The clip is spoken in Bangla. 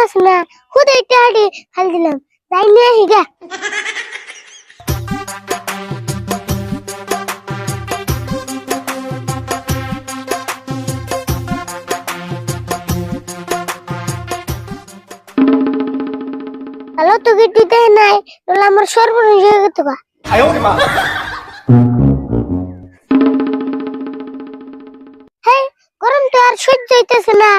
আছে না খুদে টাড়ি খাল দিলাম যাই নিয়ে হিগা হ্যালো তো কি দিতে নাই তাহলে আমার সর্বনাশ হয়ে গেছে গা হেই গরম তো আর সহ্য হইতেছে না